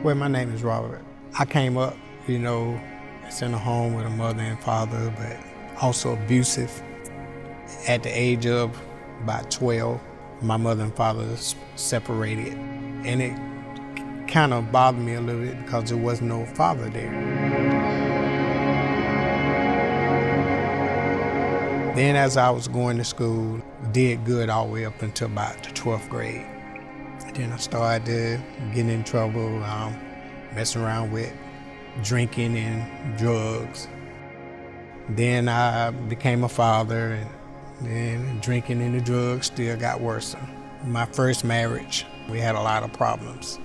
Well, my name is Robert. I came up, it's in a home with a mother and father, but also abusive. At the age of about 12, my mother and father separated, and it kind of bothered me a little bit because there was no father there. Then as I was going to school, did good all the way up until about the 12th grade. Then I started getting in trouble, messing around with drinking and drugs. Then I became a father, and then drinking and the drugs still got worse. My first marriage, we had a lot of problems.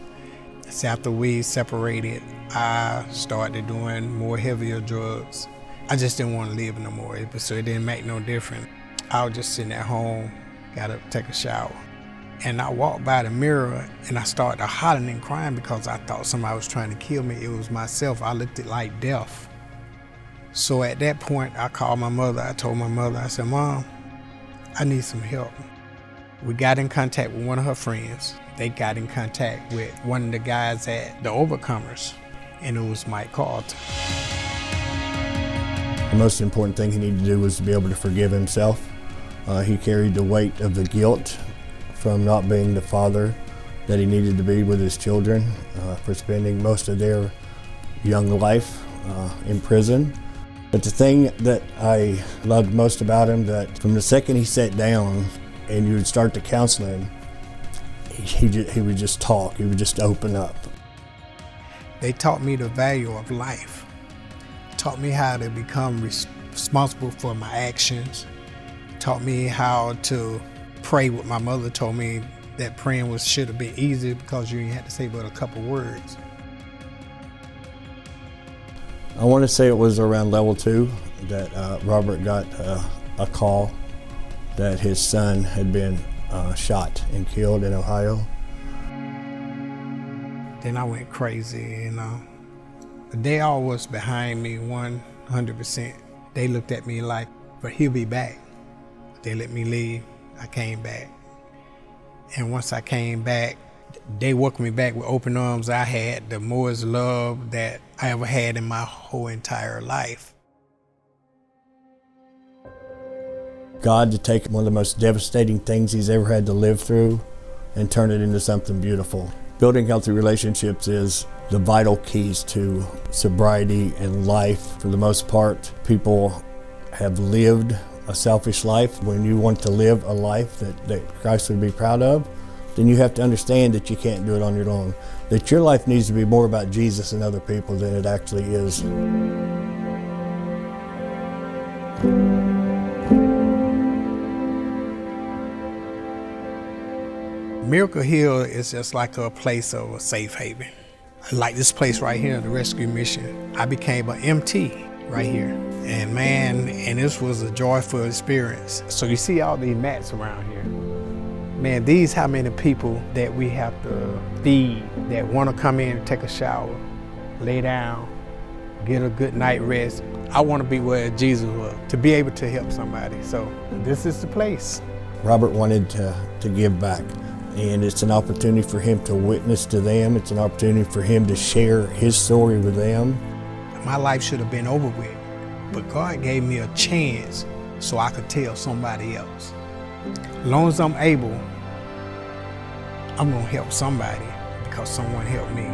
So after we separated, I started doing more heavier drugs. I just didn't want to live no more, so it didn't make no difference. I was just sitting at home, got up to take a shower. And I walked by the mirror and I started hollering and crying because I thought somebody was trying to kill me. It was myself. I looked at like death. So at that point, I called my mother. I told my mother, I said, Mom, I need some help. We got in contact with one of her friends. They got in contact with one of the guys at the Overcomers, and it was Mike Carlton. The most important thing he needed to do was to be able to forgive himself. He carried the weight of the guilt from not being the father that he needed to be with his children, for spending most of their young life in prison. But the thing that I loved most about him, that from the second he sat down and you would start to counsel him, he would just talk, he would just open up. They taught me the value of life, taught me how to become responsible for my actions, taught me how to pray. What my mother told me, that praying should have been easy because you didn't have to say but a couple words. I want to say it was around level 2 that Robert got a call that his son had been shot and killed in Ohio. Then I went crazy, They all was behind me 100%. They looked at me like, but he'll be back. They let me leave. I came back. And once I came back, they welcomed me back with open arms. I had the most love that I ever had in my whole entire life. God to take one of the most devastating things he's ever had to live through and turn it into something beautiful. Building healthy relationships is the vital keys to sobriety and life. For the most part, people have lived a selfish life. When you want to live a life that Christ would be proud of, then you have to understand that you can't do it on your own. That your life needs to be more about Jesus and other people than it actually is. Miracle Hill is just like a place of a safe haven. Like this place right here, the rescue mission. I became an MT right here. And man, and this was a joyful experience. So you see all these mats around here. Man, these how many people that we have to feed that want to come in and take a shower, lay down, get a good night rest. I want to be where Jesus was, to be able to help somebody. So this is the place. Robert wanted to give back, and it's an opportunity for him to witness to them. It's an opportunity for him to share his story with them. My life should have been over with, but God gave me a chance so I could tell somebody else. As long as I'm able, I'm gonna help somebody because someone helped me.